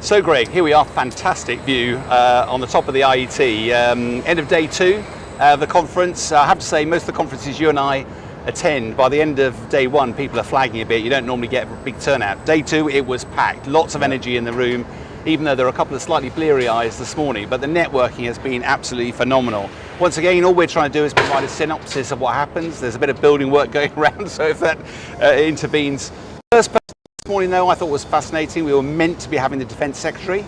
So Greg, here we are, fantastic view on the top of the IET, end of day 2 of the conference. I have to say, most of the conferences you and I attend, by the end of day 1, people are flagging a bit. You don't normally get a big turnout. Day 2, it was packed, lots of energy in the room, even though there are a couple of slightly bleary eyes this morning, but the networking has been absolutely phenomenal. Once again, all we're trying to do is provide a synopsis of what happens. There's a bit of building work going around, so if that intervenes. First person this morning, though, I thought was fascinating. We were meant to be having the Defence Secretary,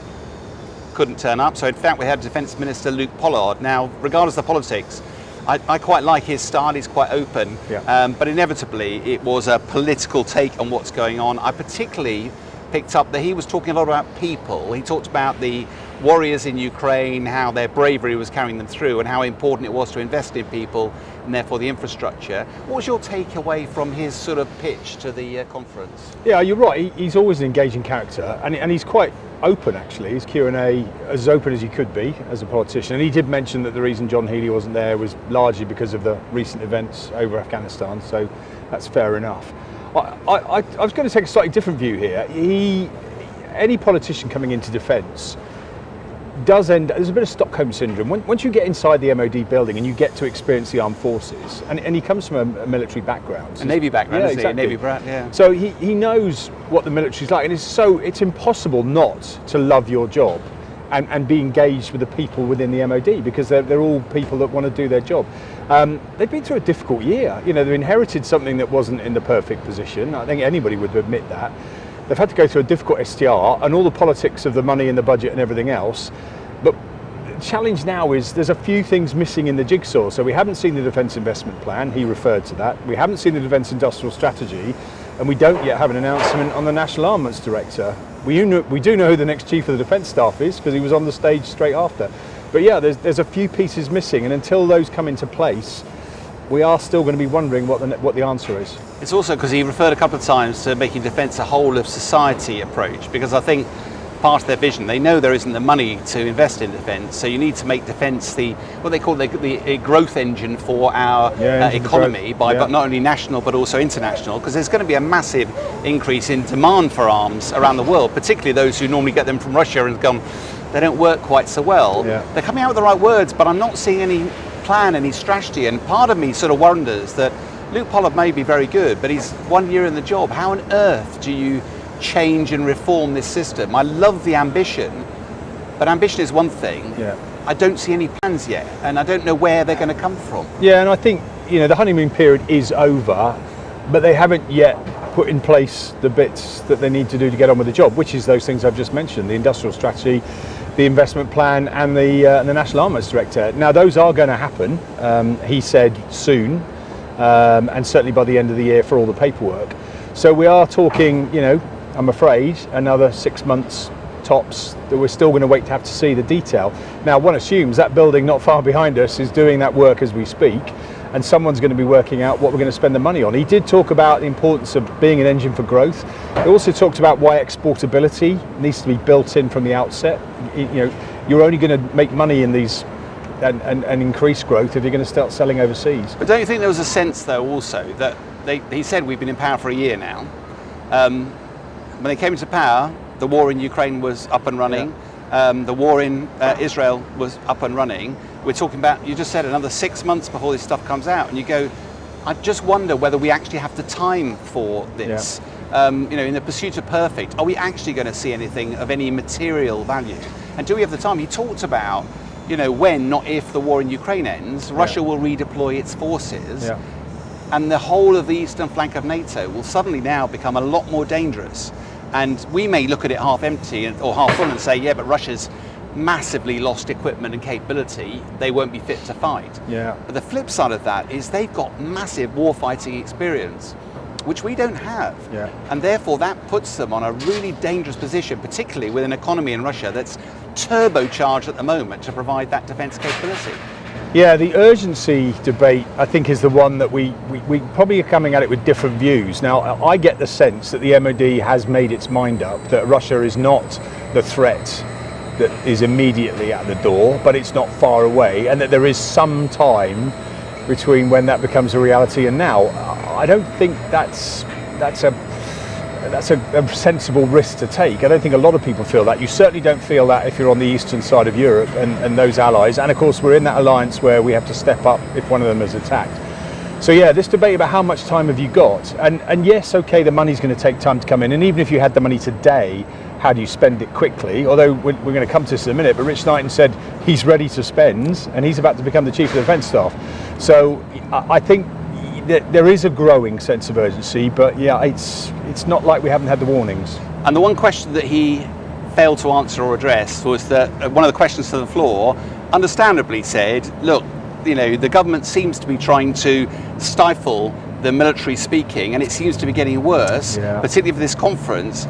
couldn't turn up, so in fact we had Defence Minister Luke Pollard. Now, regardless of politics, I quite like his style. He's quite open, but inevitably it was a political take on what's going on. I particularly picked up that he was talking a lot about people. He talked about the warriors in Ukraine, how their bravery was carrying them through, and how important it was to invest in people and therefore the infrastructure. What was your takeaway from his sort of pitch to the conference? Yeah, you're right. He's always an engaging character, and he's quite open, actually. His Q&A as open as he could be as a politician. And he did mention that the reason John Healey wasn't there was largely because of the recent events over Afghanistan, so that's fair enough. I was going to take a slightly different view here. Any politician coming into defence does there's a bit of Stockholm syndrome. Once you get inside the MOD building and you get to experience the armed forces, and he comes from a military background. A Navy background, isn't exactly. he? Navy brat, yeah. So he knows what the military's like, and it's impossible not to love your job and be engaged with the people within the MOD, because they're all people that want to do their job. They've been through a difficult year. You know, they've inherited something that wasn't in the perfect position. I think anybody would admit that. They've had to go through a difficult STR and all the politics of the money and the budget and everything else. But the challenge now is there's a few things missing in the jigsaw. So we haven't seen the Defence Investment Plan. He referred to that. We haven't seen the Defence Industrial Strategy, and we don't yet have an announcement on the National Armaments Director. We do know who the next Chief of the Defence Staff is, because he was on the stage straight after. But yeah, there's a few pieces missing, and until those come into place, we are still going to be wondering what the answer is. It's also because he referred a couple of times to making defence a whole of society approach, because I think part of their vision, they know there isn't the money to invest in defence, so you need to make defence what they call the growth engine for our economy, by not only national but also international, because there's going to be a massive increase in demand for arms around the world, particularly those who normally get them from Russia and gone, they don't work quite so well. They're coming out with the right words, but I'm not seeing any plan, any strategy, and part of me sort of wonders that Luke Pollard may be very good, but he's 1 year in the job. How on earth do you change and reform this system? I love the ambition, but ambition is one thing. I don't see any plans yet, and I don't know where they're going to come from. Yeah, and I think, you know, the honeymoon period is over, but they haven't yet put in place the bits that they need to do to get on with the job, which is those things I've just mentioned: the industrial strategy, the investment plan, and the National Armaments Director. Now, those are going to happen, he said, soon, and certainly by the end of the year for all the paperwork. So we are talking, you know, I'm afraid, another 6 months tops that we're still going to wait to have to see the detail. Now, one assumes that building not far behind us is doing that work as we speak, and someone's going to be working out what we're going to spend the money on. He did talk about the importance of being an engine for growth. He also talked about why exportability needs to be built in from the outset. You know, you're only going to make money in these and increase growth if you're going to start selling overseas. But don't you think there was a sense, though, also that he said we've been in power for a year now. When they came into power, the war in Ukraine was up and running. The war in Israel was up and running. We're talking about, you just said, another 6 months before this stuff comes out, and you go, I just wonder whether we actually have the time for this. You know, in the pursuit of perfect, are we actually going to see anything of any material value? And do we have the time? He talked about, you know, when, not if, the war in Ukraine ends, Russia will redeploy its forces, and the whole of the eastern flank of NATO will suddenly now become a lot more dangerous. And we may look at it half empty or half full and say, yeah, but Russia's massively lost equipment and capability, they won't be fit to fight. But the flip side of that is they've got massive warfighting experience, which we don't have. And therefore that puts them on a really dangerous position, particularly with an economy in Russia that's turbocharged at the moment to provide that defence capability. Yeah, the urgency debate, I think, is the one that we probably are coming at it with different views. Now, I get the sense that the MOD has made its mind up that Russia is not the threat that is immediately at the door, but it's not far away, and that there is some time between when that becomes a reality and now. I don't think that's that's a sensible risk to take. I don't think a lot of people feel that. You certainly don't feel that if you're on the eastern side of Europe and those allies. And of course, we're in that alliance where we have to step up if one of them is attacked. So yeah, this debate about how much time have you got? And yes, okay, the money's going to take time to come in. And even if you had the money today, how do you spend it quickly? Although we're going to come to this in a minute, but Rich Knighton said he's ready to spend and he's about to become the Chief of Defence Staff. So I think there is a growing sense of urgency, but yeah, it's not like we haven't had the warnings. And the one question that he failed to answer or address was that one of the questions to the floor understandably said, look, the government seems to be trying to stifle the military speaking, and it seems to be getting worse, particularly for this conference.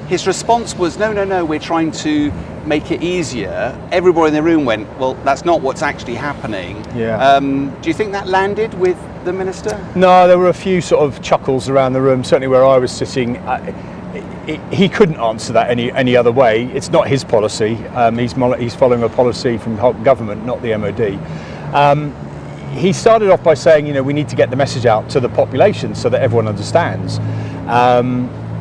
His response was, no, we're trying to make it easier. Everybody in the room went, well, that's not what's actually happening. Do you think that landed with the minister? No, there were a few sort of chuckles around the room, certainly where I was sitting. He couldn't answer that any other way. It's not his policy. He's following a policy from government, not the MOD. He started off by saying, we need to get the message out to the population so that everyone understands.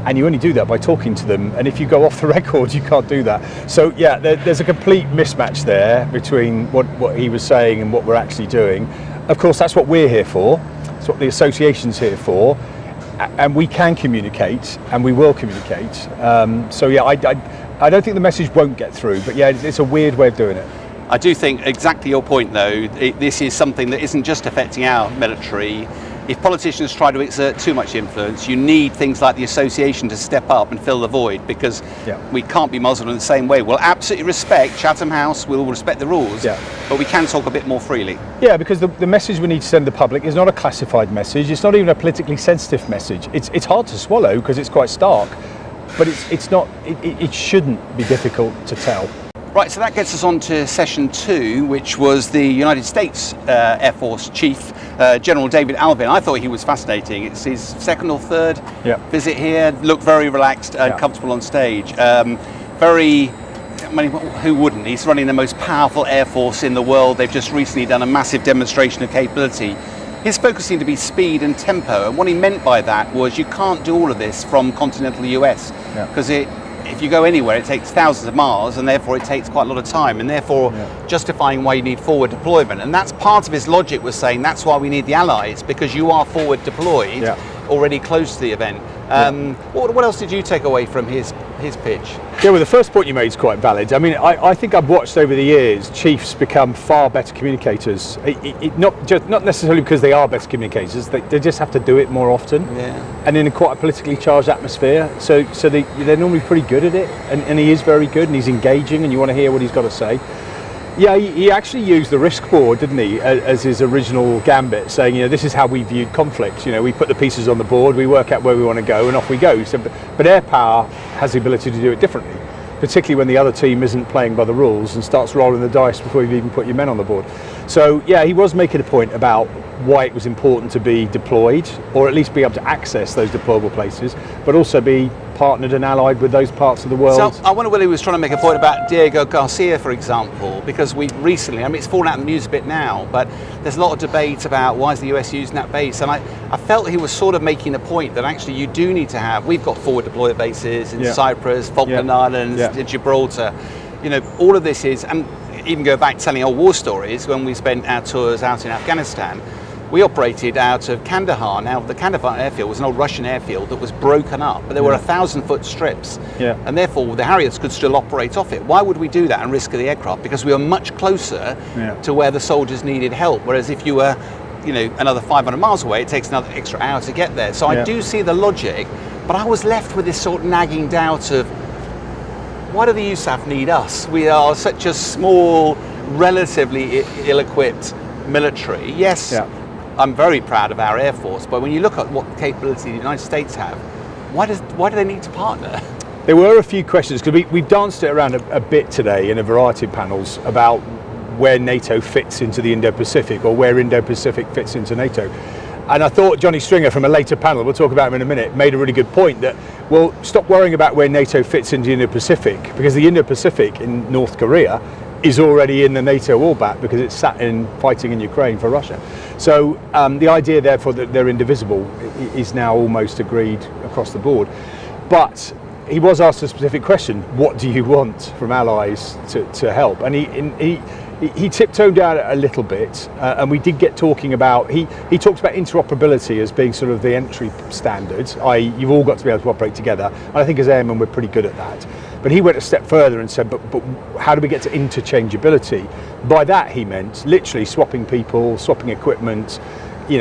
And you only do that by talking to them. And if you go off the record, you can't do that. So yeah, there's a complete mismatch there between what he was saying and what we're actually doing. Of course, that's what we're here for. That's what the association's here for. And we can communicate, and we will communicate. So yeah, I don't think the message won't get through, but yeah, it's a weird way of doing it. I do think exactly your point, though. This is something that isn't just affecting our military. If politicians try to exert too much influence, you need things like the association to step up and fill the void, because we can't be muzzled in the same way. We'll absolutely respect Chatham House, we'll respect the rules, but we can talk a bit more freely. Yeah, because the message we need to send the public is not a classified message, it's not even a politically sensitive message. It's hard to swallow because it's quite stark, but it shouldn't be difficult to tell. Right, so that gets us on to session 2, which was the United States Air Force Chief, General David Alvin. I thought he was fascinating. It's his second or third visit here. Looked very relaxed and comfortable on stage. Who wouldn't? He's running the most powerful Air Force in the world. They've just recently done a massive demonstration of capability. His focus seemed to be speed and tempo, and what he meant by that was you can't do all of this from continental US, because if you go anywhere, it takes thousands of miles, and therefore it takes quite a lot of time, and therefore justifying why you need forward deployment. And that's part of his logic, was saying that's why we need the allies, because you are forward deployed, already close to the event. What else did you take away from his pitch? Yeah, well, the first point you made is quite valid. I mean, I think I've watched over the years chiefs become far better communicators. Not necessarily because they are better communicators, they just have to do it more often, and in quite a politically charged atmosphere. So they're normally pretty good at it, and he is very good, and he's engaging, and you want to hear what he's got to say. Yeah, he actually used the risk board, didn't he, as his original gambit, saying, this is how we viewed conflict. We put the pieces on the board, we work out where we want to go, and off we go. So, but air power has the ability to do it differently, particularly when the other team isn't playing by the rules and starts rolling the dice before you've even put your men on the board. So yeah, he was making a point about why it was important to be deployed, or at least be able to access those deployable places, but also be partnered and allied with those parts of the world. So I wonder whether he was trying to make a point about Diego Garcia, for example, because we recently, it's fallen out in the news a bit now, but there's a lot of debate about why is the US using that base, and I felt he was sort of making a point that actually you do need to have, we've got forward deployed bases in Cyprus, Falkland Islands, Gibraltar, all of this is, and even go back telling old war stories, when we spent our tours out in Afghanistan, we operated out of Kandahar. Now, the Kandahar airfield was an old Russian airfield that was broken up, but there were 1,000-foot strips, and therefore the Harriers could still operate off it. Why would we do that and risk the aircraft? Because we were much closer to where the soldiers needed help, whereas if you were, another 500 miles away, it takes another extra hour to get there. So I do see the logic, but I was left with this sort of nagging doubt of, why do the USAF need us? We are such a small, relatively ill-equipped military. Yes, I'm very proud of our Air Force, but when you look at what capability the United States have, why do they need to partner? There were a few questions, because we've danced it around a bit today in a variety of panels about where NATO fits into the Indo-Pacific, or where Indo-Pacific fits into NATO. And I thought Johnny Stringer from a later panel, we'll talk about him in a minute, made a really good point that, well, stop worrying about where NATO fits into the Indo-Pacific, because the Indo-Pacific in North Korea is already in the NATO orbit, because it's sat in fighting in Ukraine for Russia. So the idea, therefore, that they're indivisible is now almost agreed across the board. But he was asked a specific question: what do you want from allies to help? And he tiptoed down a little bit, and we did get talking about. He talked about interoperability as being sort of the entry standard. I.e., you've all got to be able to operate together. And I think as airmen we're pretty good at that. But he went a step further and said, but how do we get to interchangeability? By that he meant literally swapping people, swapping equipment,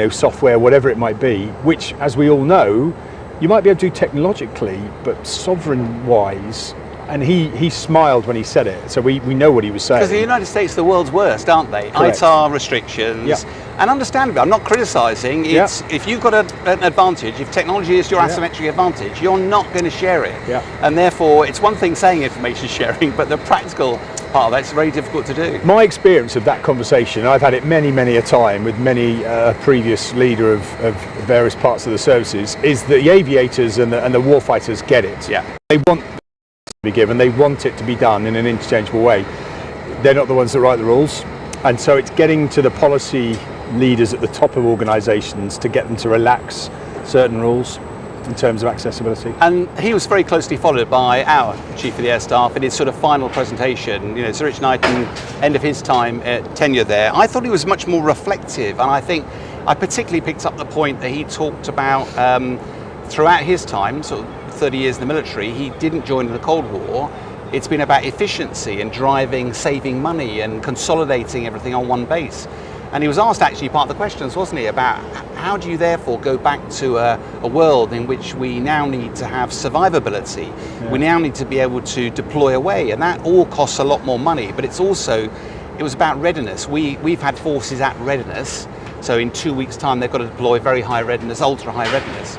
software, whatever it might be, which, as we all know, you might be able to do technologically, but sovereign-wise. And he smiled when he said it, so we know what he was saying. Because the United States are the world's worst, aren't they? Correct. ITAR restrictions, and understandably, I'm not criticising. It's if you've got an advantage, if technology is your asymmetric advantage, you're not going to share it. And therefore, it's one thing saying information sharing, but the practical part of that's very difficult to do. My experience of that conversation, I've had it many a time with many previous leader of various parts of the services, is that the aviators and the warfighters get it. They want to be given, they want it to be done in an interchangeable way. They're not the ones that write the rules, and so it's getting to the policy leaders at the top of organisations to get them to relax certain rules in terms of accessibility. And he was very closely followed by our Chief of the Air Staff in his sort of final presentation. Sir Rich Knighton, end of his tenure there, I thought he was much more reflective, and I think I particularly picked up the point that he talked about throughout his time, sort of 30 years in the military. He didn't join in the Cold War. It's been about efficiency and driving, saving money and consolidating everything on one base. And he was asked actually part of the questions, wasn't he, about how do you therefore go back to a world in which we now need to have survivability, we now need to be able to deploy away, and that all costs a lot more money, but it was about readiness. We've had forces at readiness, so in 2 weeks' time they've got to deploy very high readiness, ultra high readiness.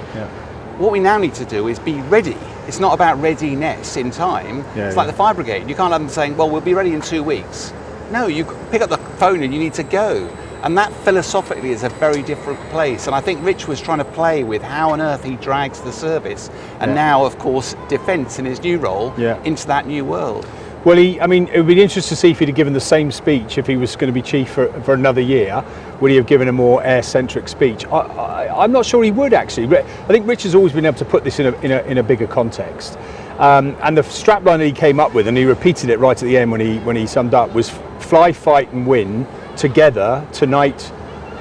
What we now need to do is be ready. It's not about readiness in time. It's like the fire brigade. You can't have them saying, well, we'll be ready in 2 weeks. No, you pick up the phone and you need to go. And that philosophically is a very different place. And I think Rich was trying to play with how on earth he drags the service. And now, of course, defence in his new role into that new world. Well, it would be interesting to see if he'd have given the same speech if he was going to be chief for another year. Would he have given a more air-centric speech? I'm not sure he would, actually. I think Rich has always been able to put this in a bigger context. And the strapline that he came up with, and he repeated it right at the end when he summed up, was fly, fight and win together tonight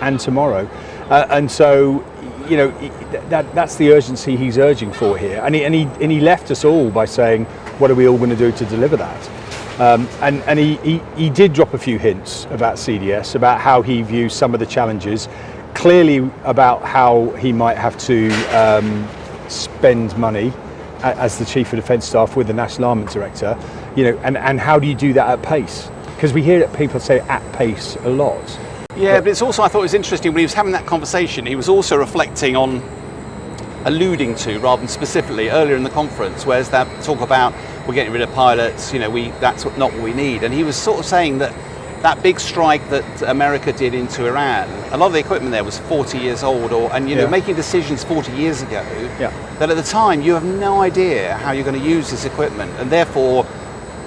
and tomorrow. And so, that's the urgency he's urging for here. And he left us all by saying, what are we all going to do to deliver that? And he did drop a few hints about CDS, about how he views some of the challenges, clearly about how he might have to spend money as the Chief of Defence Staff with the National Armament Director, and how do you do that at pace? Because we hear people say at pace a lot. Yeah, but it's also, I thought it was interesting when he was having that conversation, he was also reflecting on, alluding to, rather than specifically, earlier in the conference, where's that talk about we're getting rid of pilots, that's not what we need. And he was sort of saying that big strike that America did into Iran, a lot of the equipment there was 40 years old, making decisions 40 years ago, that at the time you have no idea how you're going to use this equipment, and therefore,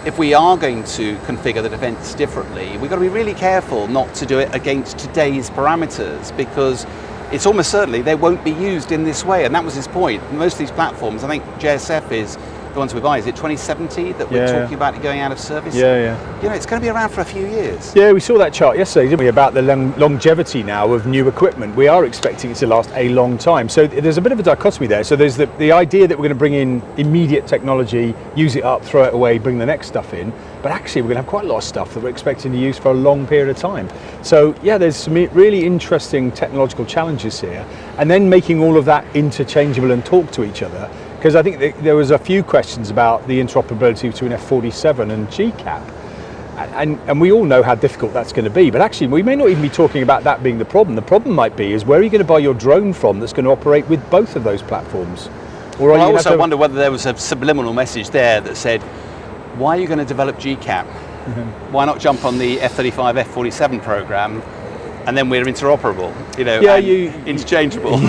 if we are going to configure the defence differently, we've got to be really careful not to do it against today's parameters, because it's almost certainly they won't be used in this way. And that was his point. Most of these platforms, I think JSF is the ones we buy, is it 2070 that we're talking about it going out of service? It's going to be around for a few years. Yeah, we saw that chart yesterday, didn't we, about the longevity now of new equipment. We are expecting it to last a long time. So there's a bit of a dichotomy there. So there's the idea that we're going to bring in immediate technology, use it up, throw it away, bring the next stuff in. But actually we're going to have quite a lot of stuff that we're expecting to use for a long period of time. So there's some really interesting technological challenges here. And then making all of that interchangeable and talk to each other. Because I think there was a few questions about the interoperability between F-47 and GCAP. And we all know how difficult that's going to be. But actually, we may not even be talking about that being the problem. The problem might be is where are you going to buy your drone from that's going to operate with both of those platforms? Or I also wonder whether there was a subliminal message there that said, why are you going to develop GCAP? Why not jump on the F-35, F-47 program, and then we're interoperable, interchangeable?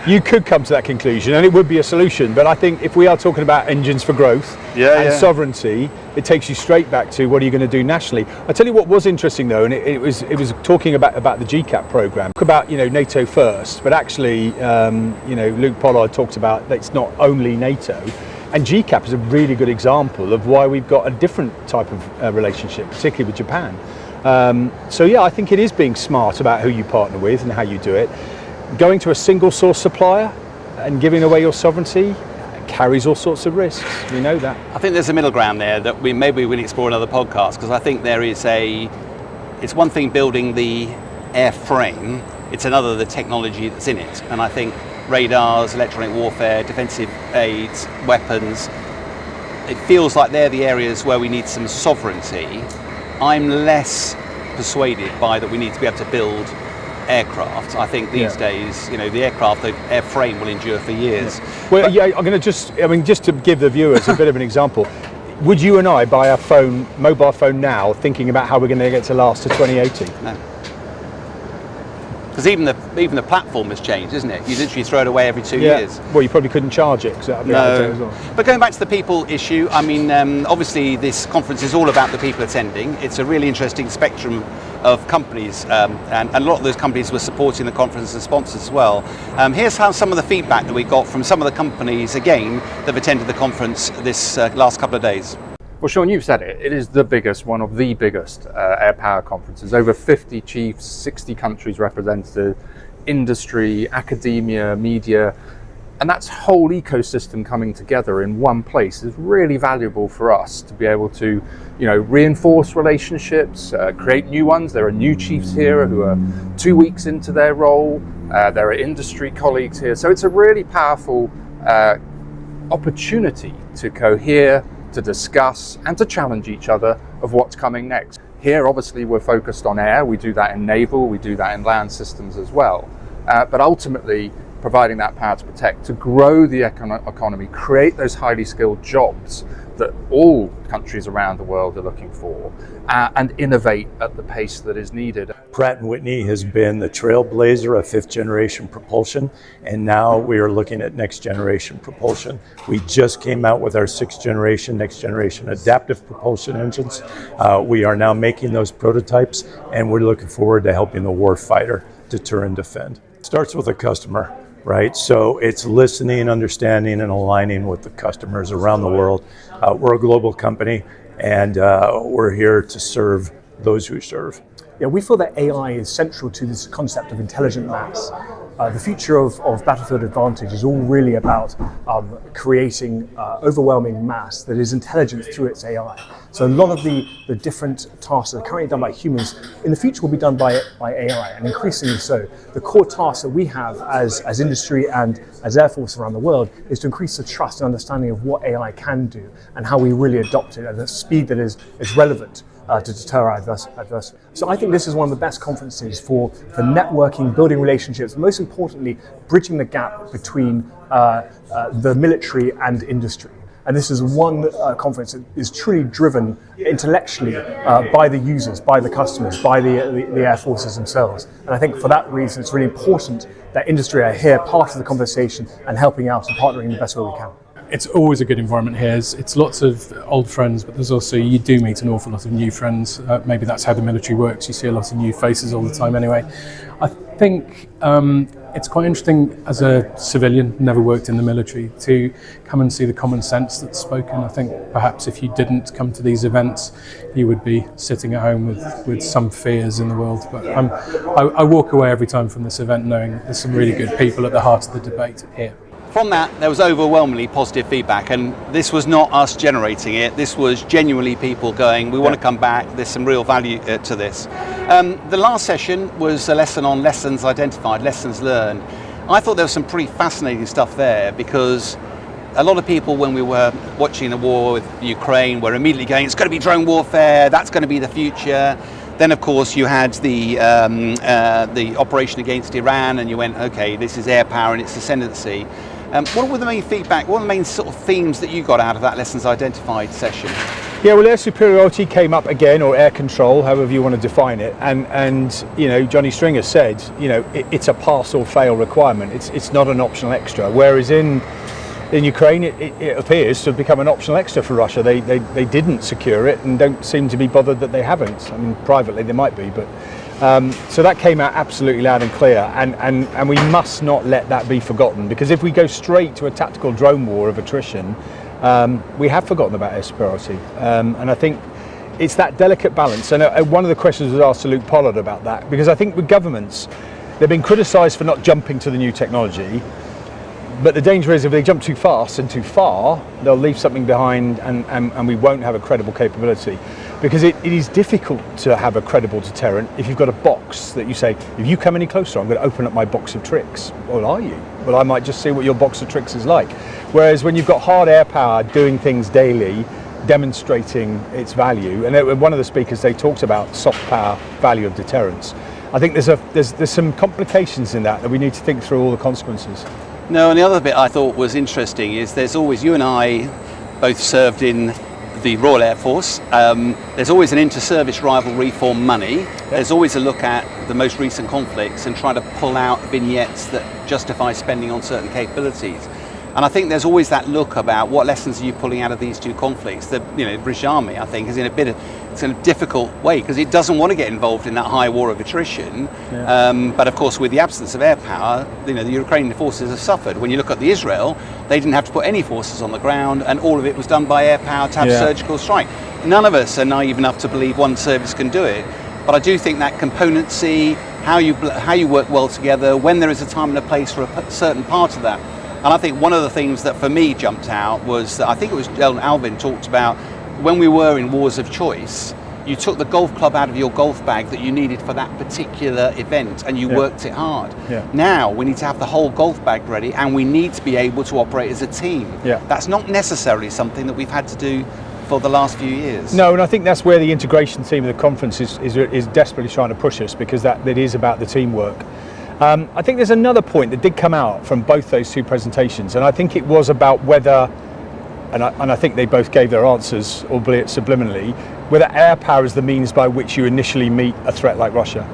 you could come to that conclusion, and it would be a solution. But I think if we are talking about engines for growth and sovereignty, it takes you straight back to what are you going to do nationally. I tell you what was interesting though, and it was talking about the GCAP program, about NATO first, but actually Luke Pollard talked about that it's not only NATO. And GCAP is a really good example of why we've got a different type of relationship, particularly with Japan. I think it is being smart about who you partner with and how you do it. Going to a single source supplier and giving away your sovereignty carries all sorts of risks. We know that. I think there's a middle ground there that maybe we'll explore another podcast, because I think it's one thing building the airframe, it's another the technology that's in it. And I think radars, electronic warfare, defensive aids, weapons, it feels like they're the areas where we need some sovereignty. I'm less persuaded by that we need to be able to build aircraft. I think these days, the aircraft, the airframe will endure for years. Well, I'm going to just to give the viewers a bit of an example. Would you and I buy a mobile phone now, thinking about how we're going to get to last to 2080? No. Because even the platform has changed, isn't it? You literally throw it away every 2 years. Well, you probably couldn't charge it. No. But going back to the people issue, I mean, obviously this conference is all about the people attending. It's a really interesting spectrum of companies, and a lot of those companies were supporting the conference and sponsors as well. Here's how some of the feedback that we got from some of the companies, again, that have attended the conference this last couple of days. Well, Sean, you've said it. It is the biggest, one of the biggest air power conferences. Over 50 chiefs, 60 countries represented, industry, academia, media, and that whole ecosystem coming together in one place is really valuable for us to be able to, reinforce relationships, create new ones. There are new chiefs here who are 2 weeks into their role. There are industry colleagues here. So it's a really powerful opportunity to cohere, to discuss and to challenge each other of what's coming next. Here, obviously, we're focused on air. We do that in naval, we do that in land systems as well. But ultimately, providing that power to protect, to grow the economy, create those highly skilled jobs that all countries around the world are looking for, and innovate at the pace that is needed. Pratt & Whitney has been the trailblazer of fifth generation propulsion, and now we are looking at next generation propulsion. We just came out with our next generation adaptive propulsion engines. We are now making those prototypes, and we're looking forward to helping the warfighter deter and defend. It starts with a customer. Right, so it's listening, understanding, and aligning with the customers around the world. We're a global company, and we're here to serve those who serve. Yeah, we feel that AI is central to this concept of intelligent mass. The future of battlefield advantage is all really about creating overwhelming mass that is intelligent through its AI. So a lot of the different tasks that are currently done by humans in the future will be done by AI, and increasingly so. The core task that we have as industry and as Air Force around the world is to increase the trust and understanding of what AI can do and how we really adopt it at the speed that is relevant to deter our adversary. So I think this is one of the best conferences for networking, building relationships, most importantly, bridging the gap between the military and industry. And this is one conference that is truly driven intellectually by the users, by the customers, by the air forces themselves. And I think for that reason, it's really important that industry are here, part of the conversation, and helping out and partnering in the best way we can. It's always a good environment here. It's lots of old friends, but there's also, you do meet an awful lot of new friends. Maybe that's how the military works. You see a lot of new faces all the time anyway. I think it's quite interesting as a civilian, never worked in the military, to come and see the common sense that's spoken. I think perhaps if you didn't come to these events, you would be sitting at home with some fears in the world. But I walk away every time from this event knowing there's some really good people at the heart of the debate here. From that, there was overwhelmingly positive feedback, and this was not us generating it. This was genuinely people going, we want to come back, there's some real value to this. The last session was a lesson on lessons identified, lessons learned. I thought there was some pretty fascinating stuff there, because a lot of people, when we were watching the war with Ukraine, were immediately going, it's going to be drone warfare, that's going to be the future. Then, of course, you had the operation against Iran, and you went, okay, this is air power and its ascendancy. What were the main feedback, what were the main sort of themes that you got out of that lessons identified session? Yeah, well, air superiority came up again, or air control, however you want to define it, and you know, Johnny Stringer said, you know, it's a pass or fail requirement. It's not an optional extra. Whereas in Ukraine, it appears to have become an optional extra for Russia. They didn't secure it and don't seem to be bothered that they haven't. I mean, privately they might be, but so that came out absolutely loud and clear, and we must not let that be forgotten, because if we go straight to a tactical drone war of attrition, we have forgotten about air superiority, and I think it's that delicate balance. And one of the questions was asked to Luke Pollard about that, because I think with governments, they've been criticised for not jumping to the new technology, but the danger is if they jump too fast and too far, they'll leave something behind, and we won't have a credible capability. Because it is difficult to have a credible deterrent if you've got a box that you say, if you come any closer, I'm going to open up my box of tricks. Well, are you? Well, I might just see what your box of tricks is like. Whereas when you've got hard air power doing things daily, demonstrating its value, and one of the speakers, they talked about soft power value of deterrence. I think there's some complications in that we need to think through all the consequences. No, and the other bit I thought was interesting is there's always, you and I both served in the Royal Air Force. There's always an inter-service rivalry for money. Yep. There's always a look at the most recent conflicts and try to pull out vignettes that justify spending on certain capabilities. And I think there's always that look about what lessons are you pulling out of these two conflicts. The British Army, I think, is in a difficult way because it doesn't want to get involved in that high war of attrition. Yeah. But of course, with the absence of air power, the Ukrainian forces have suffered. When you look at the Israel, they didn't have to put any forces on the ground, and all of it was done by air power to have surgical strike. None of us are naive enough to believe one service can do it. But I do think that componency, how you work well together, when there is a time and a place for a certain part of that. And I think one of the things that for me jumped out was that I think it was Alvin talked about when we were in wars of choice, you took the golf club out of your golf bag that you needed for that particular event and you worked it hard. Yeah. Now we need to have the whole golf bag ready, and we need to be able to operate as a team. Yeah. That's not necessarily something that we've had to do for the last few years. No, and I think that's where the integration theme of the conference is desperately trying to push us, because that is about the teamwork. I think there's another point that did come out from both those two presentations, and I think it was about whether, and I think they both gave their answers, albeit subliminally, whether air power is the means by which you initially meet a threat like Russia.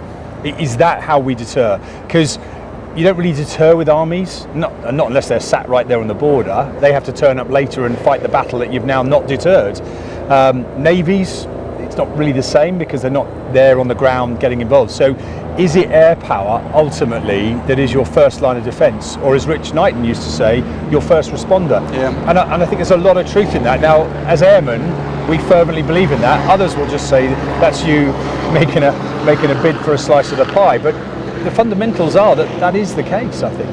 Is that how we deter? Because you don't really deter with armies, not unless they're sat right there on the border. They have to turn up later and fight the battle that you've now not deterred. Navies, it's not really the same because they're not there on the ground getting involved. So is it air power ultimately that is your first line of defence, or as Rich Knighton used to say, your first responder? Yeah. And I think there's a lot of truth in that. Now, as airmen, we fervently believe in that. Others will just say that's you making a bid for a slice of the pie. But the fundamentals are that is the case, I think.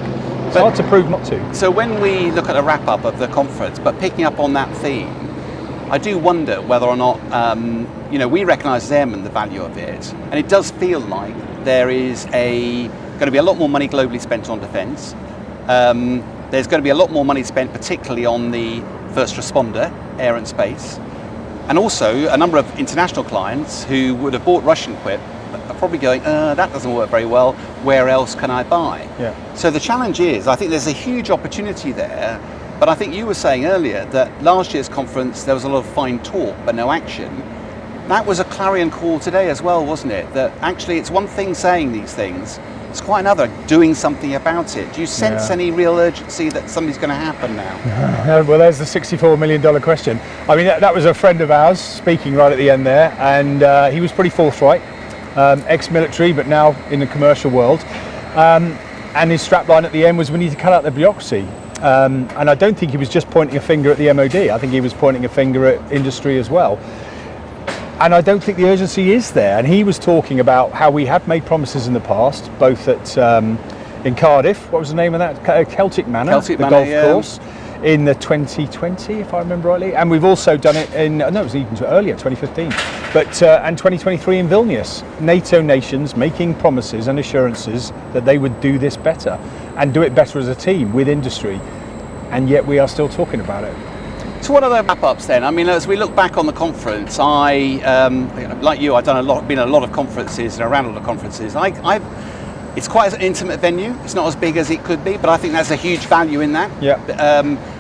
It's hard to prove not to. So when we look at a wrap-up of the conference, but picking up on that theme, I do wonder whether or not, we recognise as airmen the value of it, and it does feel like there is going to be a lot more money globally spent on defence. There's going to be a lot more money spent particularly on the first responder, air and space, and also a number of international clients who would have bought Russian equip are probably going, that doesn't work very well, where else can I buy? Yeah. So the challenge is, I think there's a huge opportunity there. But I think you were saying earlier that last year's conference, there was a lot of fine talk, but no action. That was a clarion call today as well, wasn't it? That actually it's one thing saying these things, it's quite another doing something about it. Do you sense any real urgency that something's going to happen now? Well, there's the $64 million question. I mean, that was a friend of ours speaking right at the end there, and he was pretty forthright, ex-military, but now in the commercial world. And his strapline at the end was, we need to cut out the bureaucracy. And I don't think he was just pointing a finger at the MOD. I think he was pointing a finger at industry as well. And I don't think the urgency is there. And he was talking about how we have made promises in the past, both at in Cardiff. What was the name of that? Celtic Manor, the golf course, in the 2020, if I remember rightly. And we've also done it in, no, it was even earlier, 2015. But and 2023 in Vilnius. NATO nations making promises and assurances that they would do this better and do it better as a team with industry. And yet we are still talking about it. So what are the wrap-ups then? I mean, as we look back on the conference, like you, I've been at a lot of conferences and around a lot of conferences. It's quite an intimate venue. It's not as big as it could be, but I think there's a huge value in that. Yeah.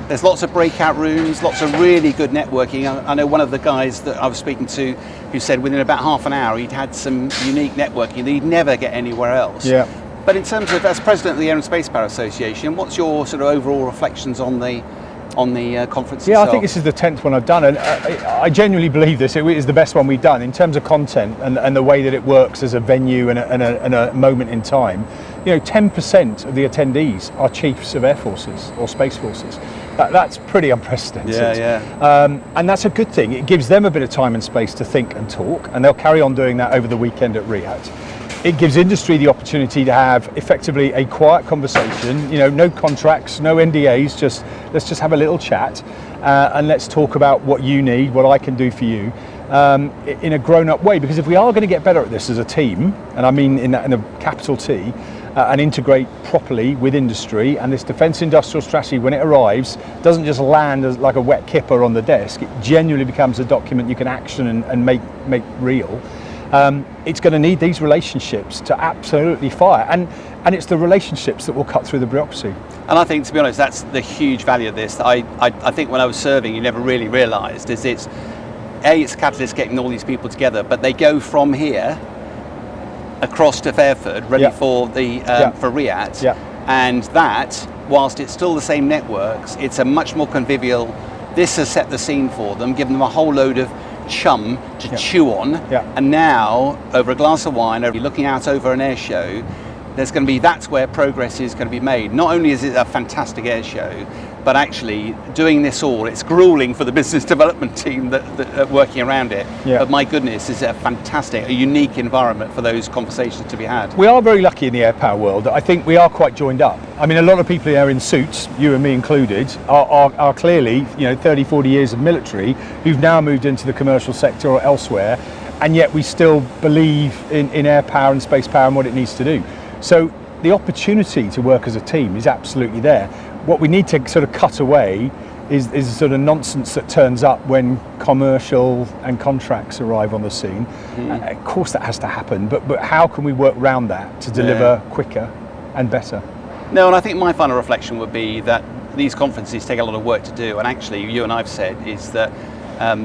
There's lots of breakout rooms, lots of really good networking. I know one of the guys that I was speaking to who said within about half an hour he'd had some unique networking that he'd never get anywhere else. Yeah. But in terms of, as president of the Air and Space Power Association, what's your sort of overall reflections on the conference Yeah, itself? I think this is the 10th one I've done, and I genuinely believe this. It is the best one we've done in terms of content and the way that it works as a venue and a moment in time. 10% of the attendees are chiefs of air forces or space forces. That's pretty unprecedented. Yeah. And that's a good thing. It gives them a bit of time and space to think and talk, and they'll carry on doing that over the weekend at Ret'd. It gives industry the opportunity to have effectively a quiet conversation, no contracts, no NDAs, let's just have a little chat and let's talk about what you need, what I can do for you in a grown-up way. Because if we are going to get better at this as a team, and I mean in a capital T, and integrate properly with industry, and this defence industrial strategy, when it arrives, doesn't just land as like a wet kipper on the desk. It genuinely becomes a document you can action and make real. It's going to need these relationships to absolutely fire, and it's the relationships that will cut through the bureaucracy. And I think, to be honest, that's the huge value of this. That I think when I was serving, you never really realised is it's a catalyst getting all these people together, but they go from here across to Fairford, ready for the for Ret'd, and that, whilst it's still the same networks, it's a much more convivial. This has set the scene for them, given them a whole load of chum to chew on, and now over a glass of wine, looking out over an air show, that's where progress is going to be made. Not only is it a fantastic air show, but actually doing this all, it's grueling for the business development team that are working around it. But my goodness, is it a unique environment for those conversations to be had. We are very lucky in the air power world. I think we are quite joined up. I mean, a lot of people here in suits, you and me included, are clearly 30, 40 years of military who've now moved into the commercial sector or elsewhere, and yet we still believe in air power and space power and what it needs to do. So the opportunity to work as a team is absolutely there. What we need to sort of cut away is the sort of nonsense that turns up when commercial and contracts arrive on the scene. Of course that has to happen, but how can we work around that to deliver quicker and better? No, and I think my final reflection would be that these conferences take a lot of work to do, and actually you and I've said is that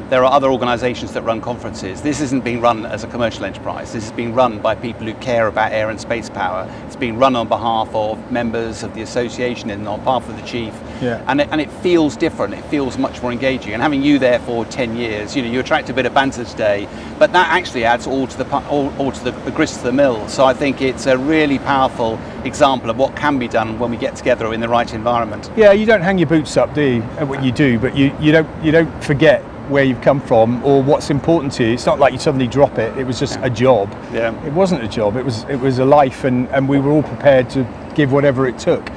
there are other organisations that run conferences. This isn't being run as a commercial enterprise. This is being run by people who care about air and space power. It's being run on behalf of members of the association and on behalf of the chief. And it feels different. It feels much more engaging. And having you there for 10 years, you attract a bit of banter today, but that actually adds all to the grist to the mill. So I think it's a really powerful example of what can be done when we get together in the right environment. Yeah, you don't hang your boots up, do you, at what you do, but you don't forget where you've come from or what's important to you. It's not like you suddenly drop it. It was just a job. It wasn't a job. It was a life, and we were all prepared to give whatever it took.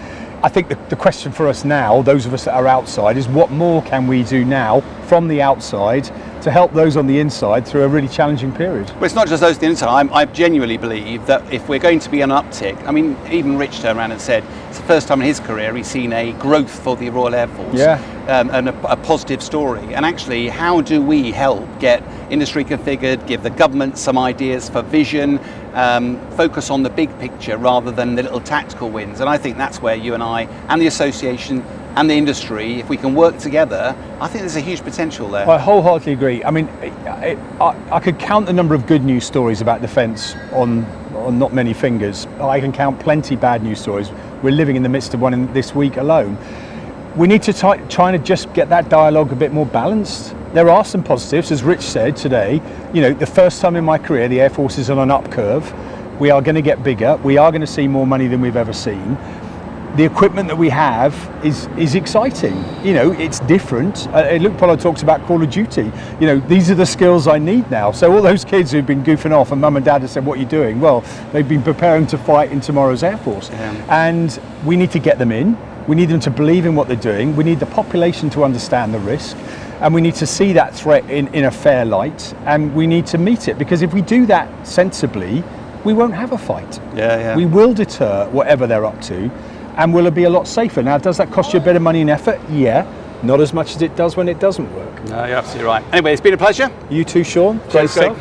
I think the question for us now, those of us that are outside, is what more can we do now from the outside to help those on the inside through a really challenging period? Well, it's not just those on the inside. I genuinely believe that if we're going to be an uptick, I mean, even Rich turned around and said it's the first time in his career he's seen a growth for the Royal Air Force, and a positive story. And actually, how do we help get industry configured, give the government some ideas for vision, focus on the big picture rather than the little tactical wins? And I think that's where you and I and the association and the industry, if we can work together, I think there's a huge potential there. I wholeheartedly agree. I mean, I could count the number of good news stories about defence on not many fingers. I can count plenty bad news stories. We're living in the midst of one in this week alone. We need to try to just get that dialogue a bit more balanced. There are some positives, as Rich said today. The first time in my career, the Air Force is on an up curve. We are going to get bigger. We are going to see more money than we've ever seen. The equipment that we have is exciting. It's different. Luke Pollard talks about Call of Duty. These are the skills I need now. So all those kids who've been goofing off and mum and dad have said, what are you doing? Well, they've been preparing to fight in tomorrow's Air Force. And we need to get them in. We need them to believe in what they're doing. We need the population to understand the risk. And we need to see that threat in a fair light. And we need to meet it. Because if we do that sensibly, we won't have a fight. We will deter whatever they're up to. And will it be a lot safer? Now, does that cost you a bit of money and effort? Yeah. Not as much as it does when it doesn't work. No, you're absolutely right. Anyway, it's been a pleasure. You too, Sean. Great stuff.